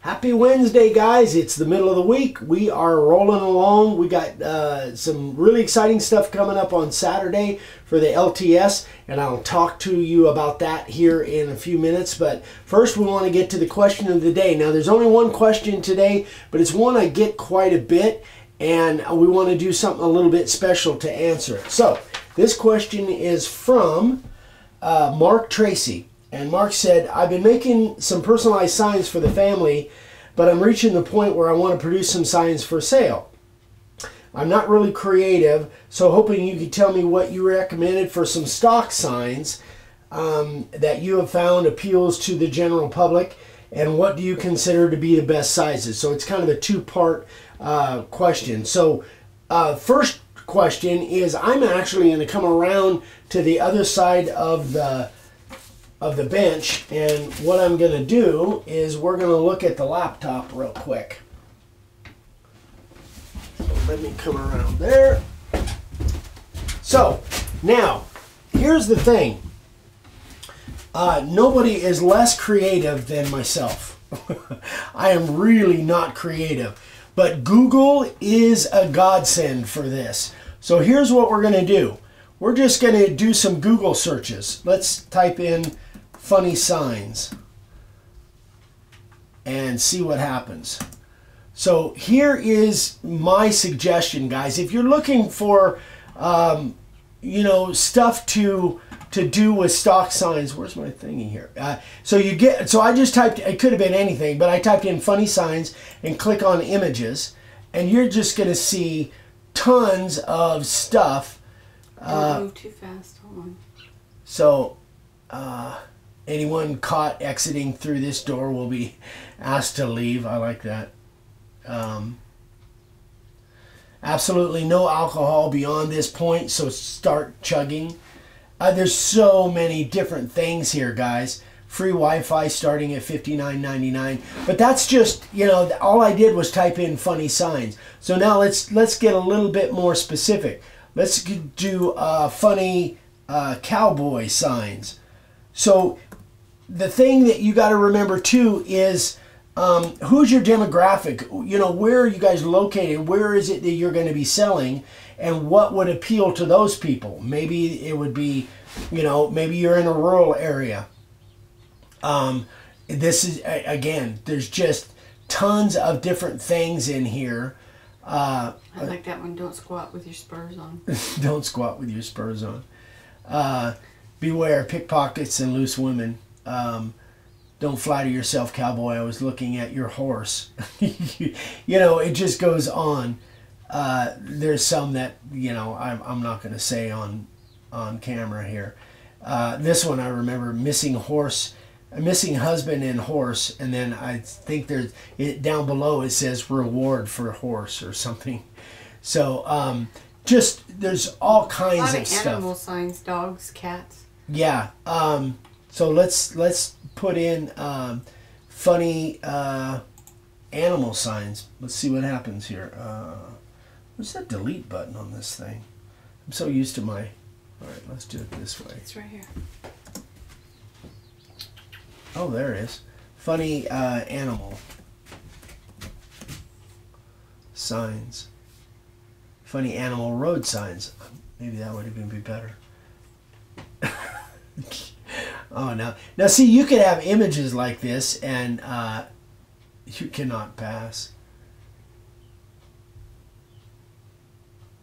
Happy Wednesday, guys. It's the middle of the week. We are rolling along. We got some really exciting stuff coming up on Saturday for the LTS, and I'll talk to you about that here in a few minutes. But first, we want to get to the question of the day. Now, there's only one question today, but it's one I get quite a bit, and we want to do something a little bit special to answer it. So, this question is from Mark Tracy. And Mark said, I've been making some personalized signs for the family, but I'm reaching the point where I want to produce some signs for sale. I'm not really creative, so hoping you could tell me what you recommended for some stock signs that you have found appeals to the general public, and what do you consider to be the best sizes? So it's kind of a two-part question. So first question is, I'm actually going to come around to the other side of the bench, and what I'm going to do is we're going to look at the laptop real quick. So let me come around there. So now here's the thing, nobody is less creative than myself. I am really not creative, but Google is a godsend for this. So here's what we're going to do. We're just going to do some Google searches. Let's type in funny signs and see what happens. So here is my suggestion, guys. If you're looking for you know, stuff to do with stock signs, where's my thingy here? So I just typed, it could have been anything, but I typed in funny signs and click on images, and you're just going to see tons of stuff. Don't move too fast. Hold on. So anyone caught exiting through this door will be asked to leave. I like that. Absolutely no alcohol beyond this point, so start chugging. There's so many different things here, guys. Free Wi-Fi starting at $59.99. But that's just, you know, all I did was type in funny signs. So now let's get a little bit more specific. Let's do funny cowboy signs. So the thing that you got to remember too is who's your demographic? You know, where are you guys located? Where is it that you're going to be selling? And what would appeal to those people? Maybe it would be, you know, maybe you're in a rural area. This is, again, there's just tons of different things in here. I like that one. Don't squat with your spurs on. Don't squat with your spurs on. Beware pickpockets and loose women. Don't flatter yourself, cowboy. I was looking at your horse. You know, it just goes on. There's some that, you know, I'm not going to say on camera here. This one I remember, missing husband and horse, and then I think there's down below it says reward for horse or something. So just there's all kinds of stuff. Animal signs, dogs, cats. Yeah. So let's put in funny animal signs. Let's see what happens here. What's that delete button on this thing? I'm so used to my... All right, let's do it this way. It's right here. Oh, there it is. Funny animal signs. Funny animal road signs. Maybe that would even be better. Oh, no. Now, see, you could have images like this, and you cannot pass.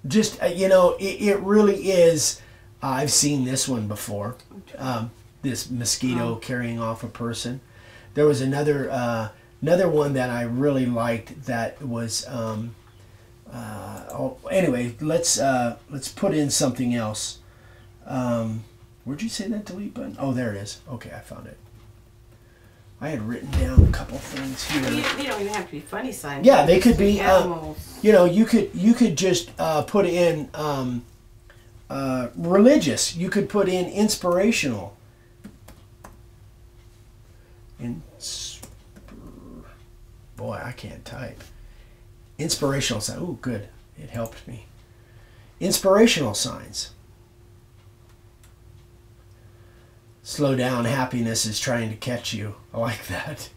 Just, you know, it really is. I've seen this one before. This mosquito carrying off a person. There was another one that I really liked that was... anyway, let's put in something else. Where'd you say that delete button? Oh, there it is. Okay, I found it. I had written down a couple things here. They don't even have to be funny signs. Yeah, they could be. Animals. You know, you could just put in religious. You could put in inspirational. Boy, I can't type. Inspirational sign. Oh, good. It helped me. Inspirational signs. Slow down, happiness is trying to catch you. I like that.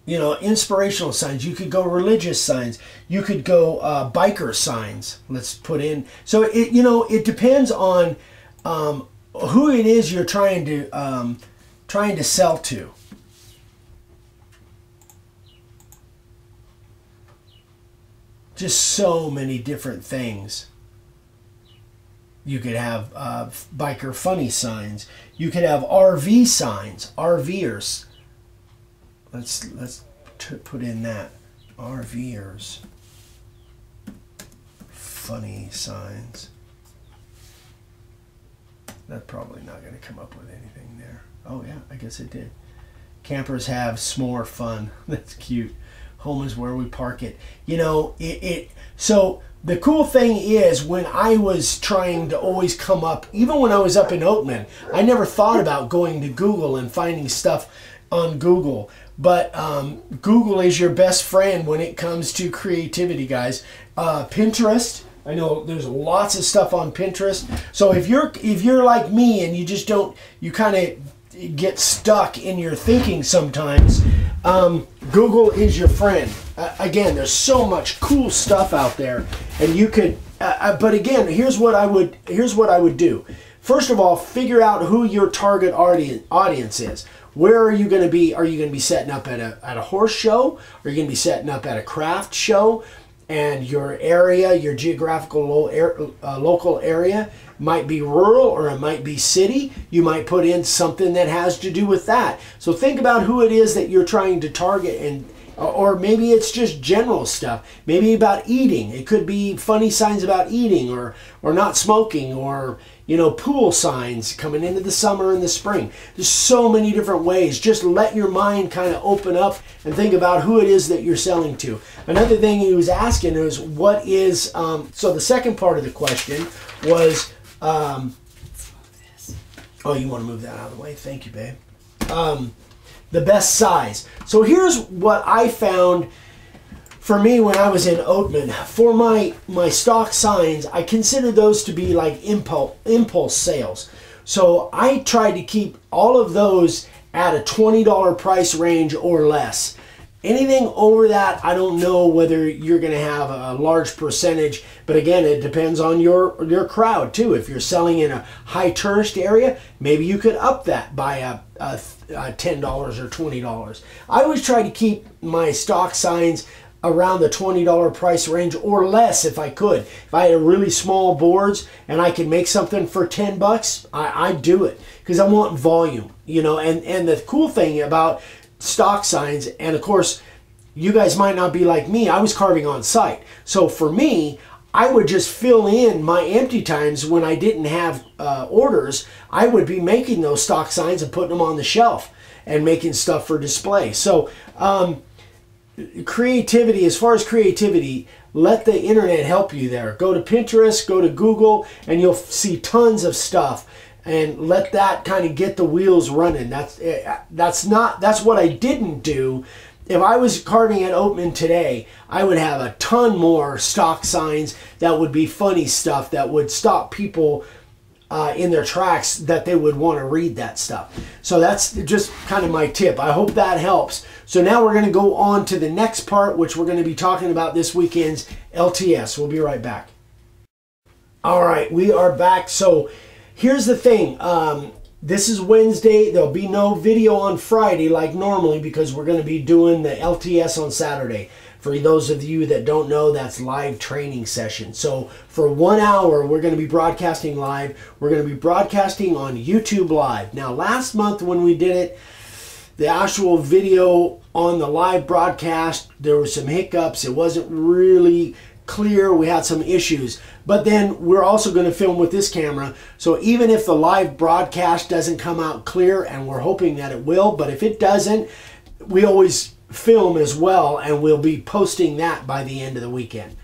You know, inspirational signs. You could go religious signs. You could go biker signs. Let's put in. So it, you know, it depends on who it is you're trying to sell to. Just so many different things. You could have biker funny signs. You could have RV signs, RVers. Let's put in that. RVers. Funny signs. That's probably not going to come up with anything there. Oh yeah, I guess it did. Campers have s'more fun. That's cute. Home is where we park it. You know, so the cool thing is, when I was trying to always come up, even when I was up in Oatman, I never thought about going to Google and finding stuff on Google. But Google is your best friend when it comes to creativity, guys. Pinterest, I know there's lots of stuff on Pinterest. So if you're like me and you just don't, you kind of get stuck in your thinking sometimes, Google is your friend. Again, there's so much cool stuff out there, and you could. But again, here's what I would do. First of all, figure out who your target audience is. Where are you going to be? Are you going to be setting up at a horse show? Are you going to be setting up at a craft show? And your area, your geographical local area might be rural, or it might be city. You might put in something that has to do with that. So think about who it is that you're trying to target, and or maybe it's just general stuff. Maybe about eating. It could be funny signs about eating, or not smoking, or, you know, pool signs coming into the summer and the spring. There's so many different ways. Just let your mind kind of open up and think about who it is that you're selling to. Another thing he was asking is, what is, so the second part of the question was, oh, you want to move that out of the way? Thank you, babe. The best size. So here's what I found for me when I was in Oatman. For my stock signs, I consider those to be like impulse sales. So I tried to keep all of those at a $20 price range or less. Anything over that, I don't know whether you're going to have a large percentage, but again, it depends on your crowd too. If you're selling in a high tourist area, maybe you could up that by a $10 or $20. I always try to keep my stock signs around the $20 price range or less if I could. If I had really small boards and I could make something for 10 bucks, I'd do it, because I want volume, you know. And the cool thing about stock signs, and of course you guys might not be like me, I was carving on site. So for me, I would just fill in my empty times when I didn't have orders. I would be making those stock signs and putting them on the shelf and making stuff for display. So creativity, as far as creativity, let the internet help you there. Go to Pinterest, go to Google, and you'll see tons of stuff. And let that kind of get the wheels running. That's what I didn't do. If I was carving at Oatman today, I would have a ton more stock signs that would be funny stuff that would stop people in their tracks, that they would want to read that stuff. So that's just kind of my tip. I hope that helps. So now we're going to go on to the next part, which we're going to be talking about this weekend's LTS. We'll be right back. All right, we are back. So here's the thing. This is Wednesday. There'll be no video on Friday like normally, because we're going to be doing the LTS on Saturday. For those of you that don't know, that's live training session. So for 1 hour, we're going to be broadcasting live. We're going to be broadcasting on YouTube Live. Now, last month when we did it, the actual video on the live broadcast, there were some hiccups. It wasn't really clear. We had some issues. But then we're also going to film with this camera. So even if the live broadcast doesn't come out clear, and we're hoping that it will, but if it doesn't, we always film as well, and we'll be posting that by the end of the weekend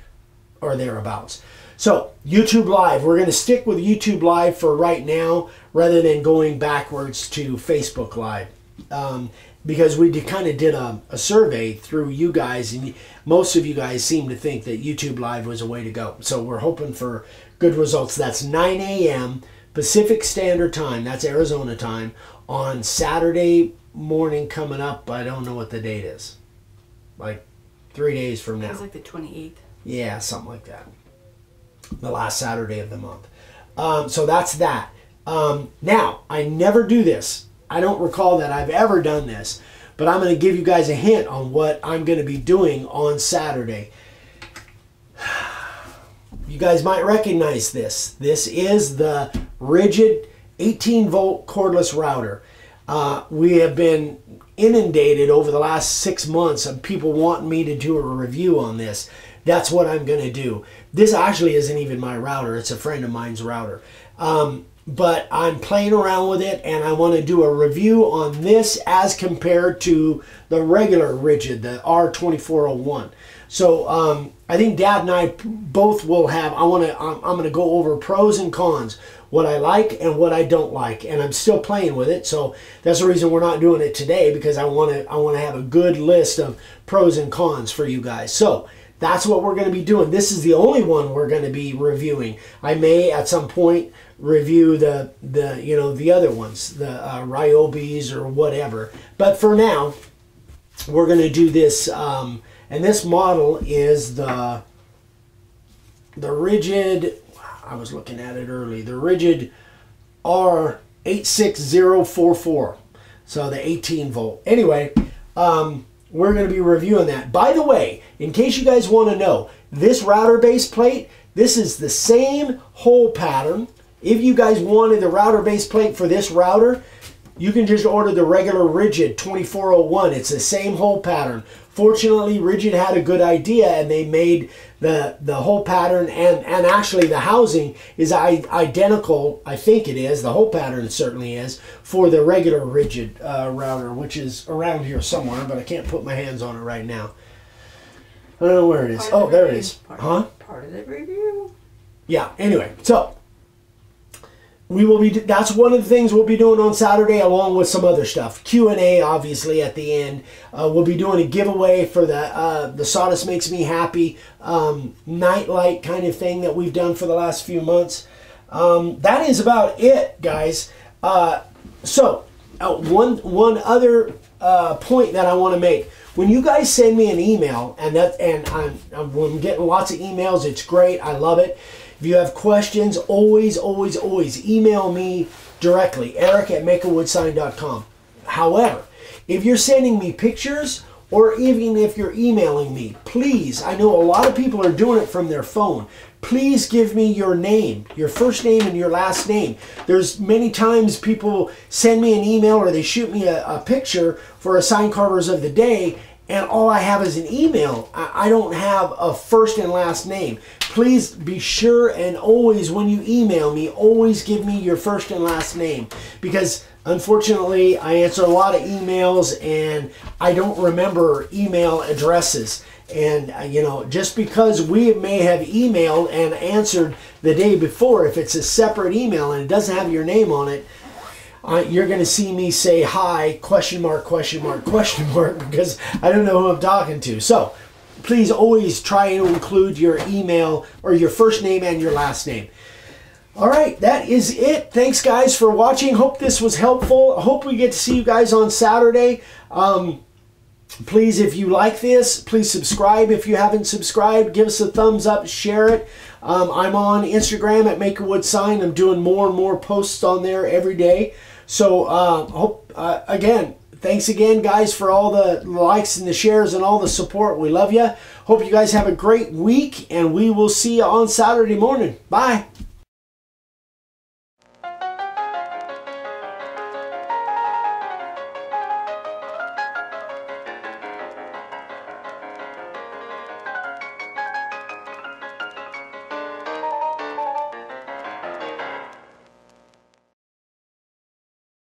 or thereabouts. So YouTube Live, we're going to stick with YouTube Live for right now rather than going backwards to Facebook Live. Because we kind of did a survey through you guys, and most of you guys seem to think that YouTube Live was a way to go. So we're hoping for good results. That's 9 a.m. Pacific Standard Time. That's Arizona time on Saturday morning coming up. I don't know what the date is. like 3 days from It now. was like the 28th. Yeah, something like that. The last Saturday of the month. So that's that. Now, I never do this. I don't recall that I've ever done this, but I'm going to give you guys a hint on what I'm going to be doing on Saturday. You guys might recognize this. This is the Rigid 18-volt cordless router. We have been inundated over the last 6 months of people wanting me to do a review on this. That's what I'm going to do. This actually isn't even my router. It's a friend of mine's router. But I'm playing around with it, and I want to do a review on this as compared to the regular Rigid, the R2401. So I think Dad and I both will have. I'm going to go over pros and cons, what I like and what I don't like, and I'm still playing with it. So that's the reason we're not doing it today, because I want to have a good list of pros and cons for you guys. So that's what we're going to be doing. This is the only one we're going to be reviewing. I may at some point review the other ones, the Ryobis or whatever. But for now, we're going to do this. And this model is the Rigid. I was looking at it early. The Rigid R86044. So the 18 volt. Anyway, we're going to be reviewing that. By the way, in case you guys want to know, this router base plate, this is the same hole pattern. If you guys wanted the router base plate for this router, you can just order the regular Rigid 2401. It's the same hole pattern. Fortunately, Rigid had a good idea, and they made the hole pattern, and actually the housing is identical. I think it is. The hole pattern certainly is for the regular Rigid router, which is around here somewhere, but I can't put my hands on it right now. I don't know where it is. Oh, there it is. Huh? Part of the review. Yeah, anyway, so we will be. That's one of the things we'll be doing on Saturday, along with some other stuff. Q&A, obviously, at the end. We'll be doing a giveaway for the Sawdust Makes Me Happy nightlight kind of thing that we've done for the last few months. That is about it, guys. So one other point that I want to make. When you guys send me an email, and I'm getting lots of emails, it's great. I love it. If you have questions, always email me directly, eric@makeawoodssign.com. However, if you're sending me pictures, or even if you're emailing me, please, I know a lot of people are doing it from their phone. Please give me your name, your first name and your last name. There's many times people send me an email or they shoot me a picture for a Sign Carvers of the Day, and all I have is an email. I don't have a first and last name. Please be sure, and always when you email me, always give me your first and last name, because unfortunately I answer a lot of emails and I don't remember email addresses. And just because we may have emailed and answered the day before, if it's a separate email and it doesn't have your name on it, you're going to see me say hi, question mark, because I don't know who I'm talking to. So please always try to include your email or your first name and your last name. All right, that is it. Thanks, guys, for watching. Hope this was helpful. I hope we get to see you guys on Saturday. Please, if you like this, please subscribe. If you haven't subscribed, give us a thumbs up, share it. I'm on Instagram at MakeAWoodSign. I'm doing more and more posts on there every day. So, again, thanks again, guys, for all the likes and the shares and all the support. We love you. Hope you guys have a great week, and we will see you on Saturday morning. Bye.